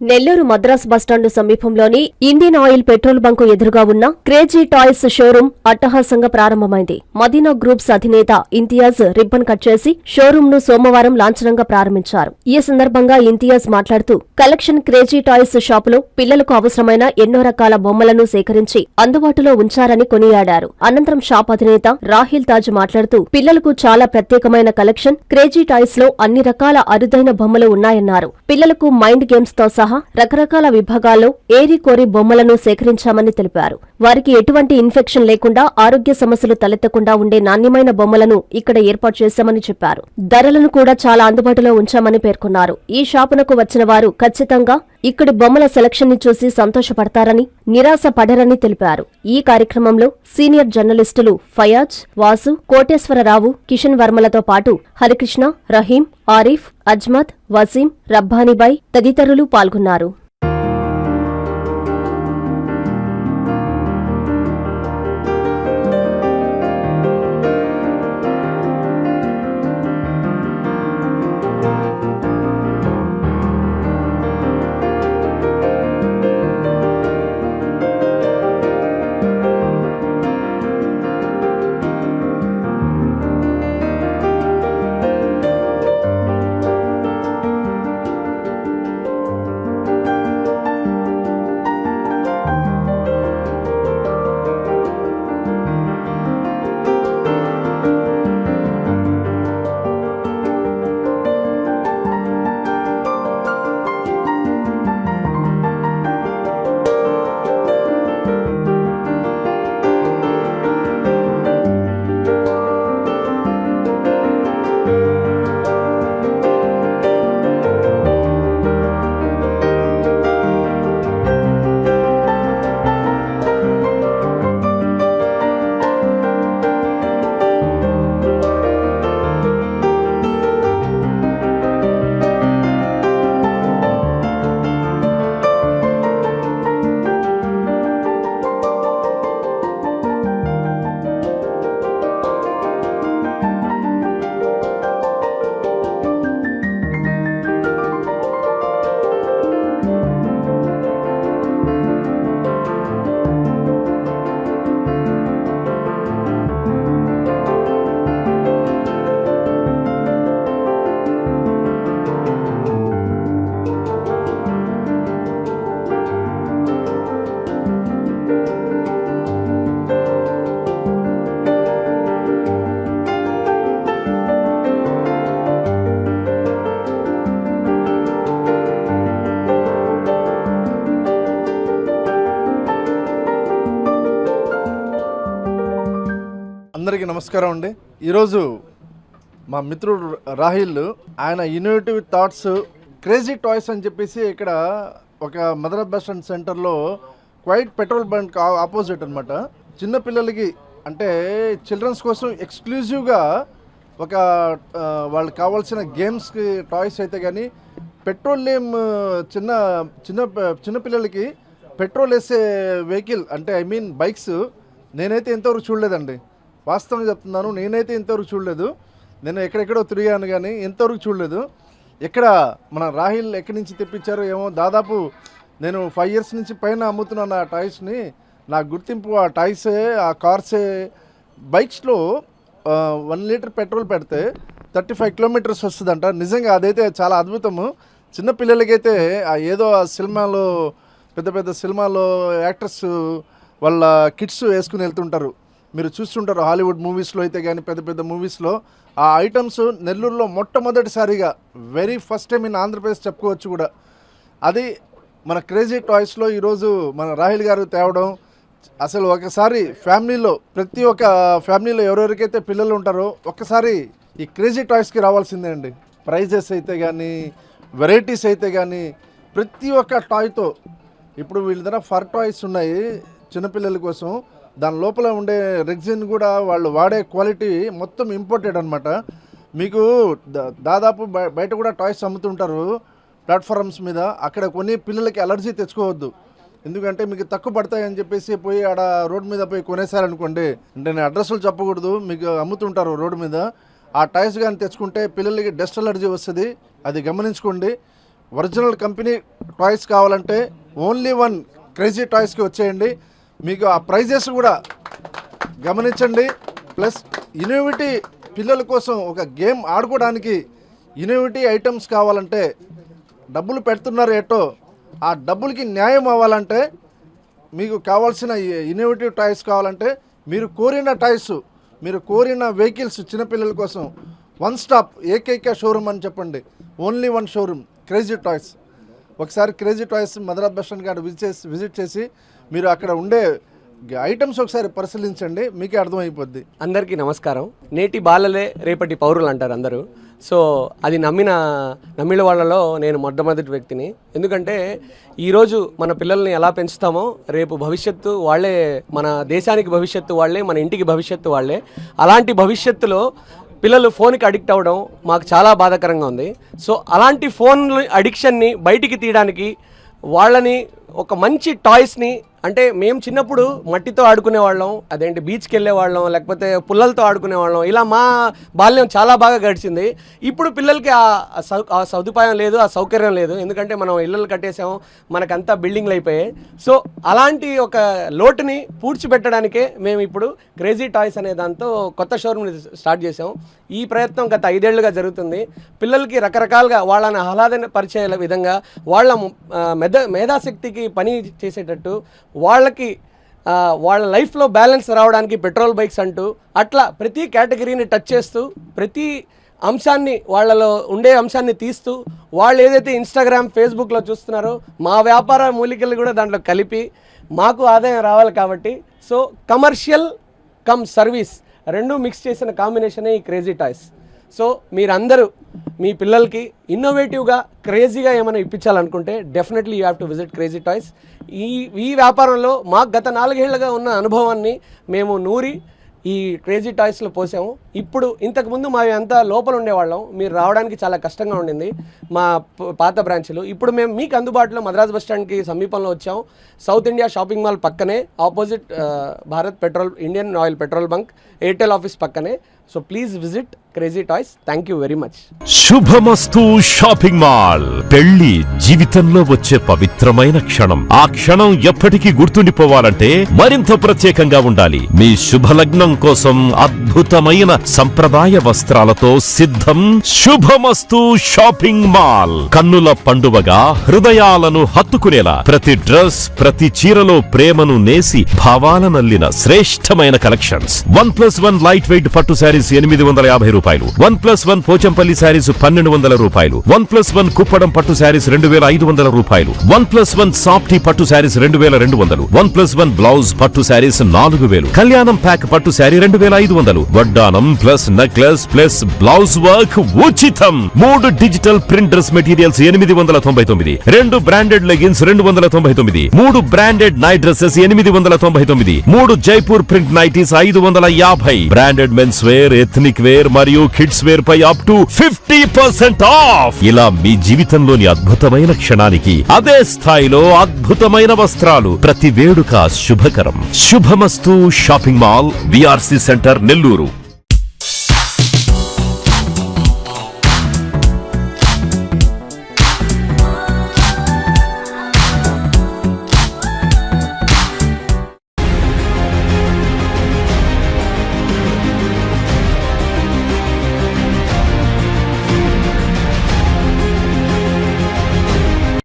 Nellore Madras bus stand సమీపంలోని Indian oil petrol bunk ఎదురుగా ఉన్న క్రేజీ టాయ్స్ షోరూం అట్టహాసంగా ప్రారంభమైంది. మదీనా గ్రూప్స్ అధినేత ఇంతియాజ్ రిబ్బన్ కట్ చేసి షోరూం ను సోమవారం లాంఛనంగా ప్రారంభించారు. ఈ సందర్భంగా ఇంతియాజ్ మాట్లాడుతూ కలెక్షన్ క్రేజీ టాయ్స్ షాపులో పిల్లలకు అవసరమైన ఎన్నో రకాల బొమ్మలను సేకరించి అందుబాటులో ఉంచారని కొనియాడారు. అనంతరం షాప్ అధినేత రాహిల్ తాజ్ మాట్లాడుతూ పిల్లలకు చాలా ప్రత్యేకమైన కలెక్షన్ క్రేజీ టాయ్స్ లో అన్ని రకాల అరుదైన బొమ్మలు ఉన్నాయన్నారు. పిల్లలకు మైండ్ గేమ్స్ తో సహా రకరకాల విభాగాల్లో ఏరి కోరి బొమ్మలను సేకరించామని తెలిపారు. వారికి ఎటువంటి ఇన్ఫెక్షన్ లేకుండా ఆరోగ్య సమస్యలు తలెత్తకుండా ఉండే నాణ్యమైన బొమ్మలను ఇక్కడ ఏర్పాటు చేశామని చెప్పారు. ధరలను కూడా చాలా అందుబాటులో ఉంచామని పేర్కొన్నారు. ఈ షాపునకు వచ్చిన వారు ఖచ్చితంగా ఇక్కడి బొమ్మల సెలక్షన్ ని చూసి సంతోషపడతారని, నిరాశ పడరని తెలిపారు. ఈ కార్యక్రమంలో సీనియర్ జర్నలిస్టులు ఫయాజ్, వాసు, కోటేశ్వరరావు, కిషన్ వర్మలతో పాటు హరికృష్ణ, రహీం, ఆరిఫ్, అజ్మత్, వసీం, రబ్బానీబాయ్ తదితరులు పాల్గొన్నారు. అందరికీ నమస్కారం అండి. ఈరోజు మా మిత్రుడు రాహిల్ ఆయన ఇన్నోవేటివ్ థాట్స్ క్రేజీ టాయ్స్ అని చెప్పేసి ఇక్కడ ఒక మదర్ బస్ స్టాండ్ సెంటర్లో క్వైట్ పెట్రోల్ బంక్ ఆపోజిట్ అనమాట. చిన్నపిల్లలకి అంటే చిల్డ్రన్స్ కోసం ఎక్స్క్లూజివ్గా ఒక వాళ్ళకి కావాల్సిన గేమ్స్కి టాయ్స్ అయితే కానీ పెట్రోలియం చిన్నపిల్లలకి పెట్రోల్ వేసే వెహికల్ అంటే ఐ మీన్ బైక్స్ నేనైతే ఎంతవరకు చూడలేదండి. వాస్తవంగా చెప్తున్నాను, నేనైతే ఇంతవరకు చూడలేదు. నేను ఎక్కడెక్కడో తిరిగాను కానీ ఇంతవరకు చూడలేదు. ఎక్కడ మన రాహిల్ ఎక్కడి నుంచి తెప్పించారో ఏమో. దాదాపు నేను 5 years నుంచి పైన అమ్ముతున్నాను ఆ టాయ్స్ని. నా గుర్తింపు ఆ టాయ్సే, ఆ కార్సే. బైక్స్లో 1 లీటర్ పెట్రోల్ పెడితే 35 kilometers వస్తుందంట. నిజంగా అదైతే చాలా అద్భుతము. చిన్నపిల్లలకైతే ఏదో ఆ సినిమాలో పెద్ద పెద్ద సినిమాలో యాక్టర్స్ వాళ్ళ కిడ్స్ వేసుకుని వెళ్తుంటారు, మీరు చూస్తుంటారు. హాలీవుడ్ మూవీస్లో అయితే కానీ పెద్ద పెద్ద మూవీస్లో ఆ ఐటమ్స్ నెల్లూరులో మొట్టమొదటిసారిగా very first time in Andhra Pradesh చెప్పుకోవచ్చు కూడా. అది మన క్రేజీ టాయ్స్లో ఈరోజు మన రాహిల్ గారు తేవడం అసలు ఒకసారి ఫ్యామిలీలో ప్రతి ఒక్క ఫ్యామిలీలో ఎవరెవరికైతే పిల్లలు ఉంటారో ఒక్కసారి ఈ క్రేజీ టాయ్స్కి రావాల్సిందే అండి. ప్రైజెస్ అయితే కానీ వెరైటీస్ అయితే కానీ ప్రతి ఒక్క టాయ్తో ఇప్పుడు వీళ్ళ దగ్గర ఫర్ టాయ్స్ ఉన్నాయి చిన్నపిల్లల కోసం. దాని లోపల ఉండే రెగ్జిన్ కూడా వాళ్ళు వాడే క్వాలిటీ మొత్తం ఇంపోర్టెడ్ అనమాట. మీకు దాదాపు బయట కూడా టాయ్స్ అమ్ముతుంటారు ప్లాట్ఫామ్స్ మీద. అక్కడ కొన్ని పిల్లలకి అలర్జీ తెచ్చుకోవద్దు, ఎందుకంటే మీకు తక్కువ పడతాయని చెప్పేసి పోయి ఆడ రోడ్డు మీద పోయి కొనేసారనుకోండి. అంటే నేను అడ్రస్లు చెప్పకూడదు, మీకు అమ్ముతుంటారు రోడ్డు మీద. ఆ టాయ్స్ కానీ తెచ్చుకుంటే పిల్లలకి డస్ట్ అలర్జీ వస్తుంది, అది గమనించుకోండి. ఒరిజినల్ కంపెనీ టాయ్స్ కావాలంటే ఓన్లీ వన్ క్రేజీ టాయ్స్కి వచ్చేయండి. మీకు ఆ ప్రైజెస్ కూడా గమనించండి. ప్లస్ ఇన్నోవేటివ్ పిల్లల కోసం ఒక గేమ్ ఆడుకోవడానికి ఇన్నోవేటివ్ ఐటమ్స్ కావాలంటే డబ్బులు పెడుతున్నారు ఏటో ఆ డబ్బులకి న్యాయం అవ్వాలంటే మీకు కావాల్సిన ఇన్నోవేటివ్ టాయ్స్ కావాలంటే మీరు కోరిన టాయ్స్, మీరు కోరిన వెహికల్స్ చిన్నపిల్లల కోసం వన్ స్టాప్ ఏకైక షోరూమ్ అని చెప్పండి. Only one showroom crazy toys. ఒకసారి crazy toys Madras bus stand కాడ విజిట్ చేసి మీరు అక్కడ ఉండే ఐటమ్స్ ఒకసారి పరిశీలించండి, మీకే అర్థమైపోద్ది. అందరికీ నమస్కారం. నేటి బాలలే రేపటి పౌరులు అంటారు అందరూ. సో అది నమ్మిన వాళ్ళలో నేను మొట్టమొదటి వ్యక్తిని. ఎందుకంటే ఈరోజు మన పిల్లల్ని ఎలా పెంచుతామో రేపు భవిష్యత్తు వాళ్ళే, మన దేశానికి భవిష్యత్తు వాళ్ళే, మన ఇంటికి భవిష్యత్తు వాళ్ళే. అలాంటి భవిష్యత్తులో పిల్లలు ఫోన్కి అడిక్ట్ అవ్వడం మాకు చాలా బాధాకరంగా ఉంది. సో అలాంటి ఫోన్ అడిక్షన్ని బయటికి తీయడానికి వాళ్ళని ఒక మంచి టాయ్స్ని, అంటే మేము చిన్నప్పుడు మట్టితో ఆడుకునేవాళ్ళం, అదేంటి బీచ్కి వెళ్ళేవాళ్ళం, లేకపోతే పుల్లలతో ఆడుకునేవాళ్ళం. ఇలా మా బాల్యం చాలా బాగా గడిచింది. ఇప్పుడు పిల్లలకి ఆ సదుపాయం లేదు, ఆ సౌకర్యం లేదు. ఎందుకంటే మనం ఇళ్ళు కట్టేసాము, మనకంతా బిల్డింగ్లు అయిపోయాయి. సో అలాంటి ఒక లోటుని పూడ్చిపెట్టడానికే మేము ఇప్పుడు క్రేజీ టాయ్స్ అనే దాంతో కొత్త షోరూమ్ని స్టార్ట్ చేసాము. ఈ ప్రయత్నం గత 5 ఏళ్లుగా జరుగుతుంది. పిల్లలకి రకరకాలుగా వాళ్ళని ఆహ్లాదపరిచే విధంగా, వాళ్ళ మేధాశక్తికి పని చేసేటట్టు, వాళ్ళకి వాళ్ళ లైఫ్లో బ్యాలెన్స్ రావడానికి పెట్రోల్ బైక్స్ అంటూ అట్లా ప్రతి కేటగిరీని టచ్ చేస్తూ, ప్రతి అంశాన్ని వాళ్ళలో ఉండే అంశాన్ని తీస్తూ, వాళ్ళు ఏదైతే ఇన్స్టాగ్రామ్ ఫేస్బుక్లో చూస్తున్నారో మా వ్యాపార మూలికలు కూడా దాంట్లో కలిపి మాకు ఆదాయం రావాలి. కాబట్టి సో కమర్షియల్ కమ్ సర్వీస్ రెండు మిక్స్ చేసిన కాంబినేషనే ఈ క్రేజీ టాయ్స్. సో మీరందరూ మీ పిల్లలకి ఇన్నోవేటివ్గా క్రేజీగా ఏమైనా ఇప్పించాలనుకుంటే definitely you have to visit crazy toys. ఈ వ్యాపారంలో మాకు గత 4 ఏళ్లుగా ఉన్న అనుభవాన్ని మేము నూరి ఈ క్రేజీ టాయ్స్లో పోసాము. ఇప్పుడు ఇంతకుముందు మా అంతా లోపల ఉండేవాళ్ళం, మీరు రావడానికి చాలా కష్టంగా ఉండింది మా పాత బ్రాంచ్లు. ఇప్పుడు మేము మీకు అందుబాటులో మద్రాస్ బస్ స్టాండ్కి సమీపంలో వచ్చాం. సౌత్ ఇండియా షాపింగ్ మాల్ పక్కనే, opposite Indian oil petrol bunk, Airtel office పక్కనే. So please visit crazy toys. Thank you very much. Subhamasthu shopping mall. పెళ్లి జీవితంలో వచ్చే పవిత్రమైన క్షణం. ఆ క్షణం ఎప్పటికీ గుర్తుండిపోవాలంటే మరింత ప్రత్యేకంగా ఉండాలి. మీ శుభలగ్నం కోసం అద్భుతమైన సంప్రదాయ వస్త్రాలతో సిద్ధం శుభమస్తు షాపింగ్ మాల్. కన్నుల పండువగా హృదయాలను హత్తుకునేలా ప్రతి డ్రెస్, ప్రతి చీరలో ప్రేమను నేసి భావాలనల్లిన శ్రేష్టమైన కలెక్షన్స్. 1+1 లైట్ వెయిట్ పట్టు శారీస్ 850 రూపాయలు, 1+1 పోచంపల్లి శారీస్ 1200 రూపాయలు, 1+1 కుప్పడం పట్టు శారీస్ 2500 రూపాయలు, 1+1 సాఫ్టీ పట్టు శారీస్ 2200, 1+1 బ్లౌజ్ పట్టు శారీస్ 4000, కళ్యాణం ప్యాక్ పట్టు శారీ 2500, వడ్డానం plus necklace plus blouse work ఉచితం. 3 digital print dress materials 899, 2 branded leggings 299, 3 branded night dresses 899, 3 Jaipur print nighties 550, branded mens wear, ethnic wear మరియు కిడ్స్ వేర్ పై అప్ టు 50% ఆఫ్. ఇలా మీ జీవితంలోని అద్భుతమైన క్షణానికి అదే స్థాయిలో అద్భుతమైన వస్త్రాలు. ప్రతి వేడుక శుభకరం. శుభమస్తు shopping mall, VRC centre, Nellore.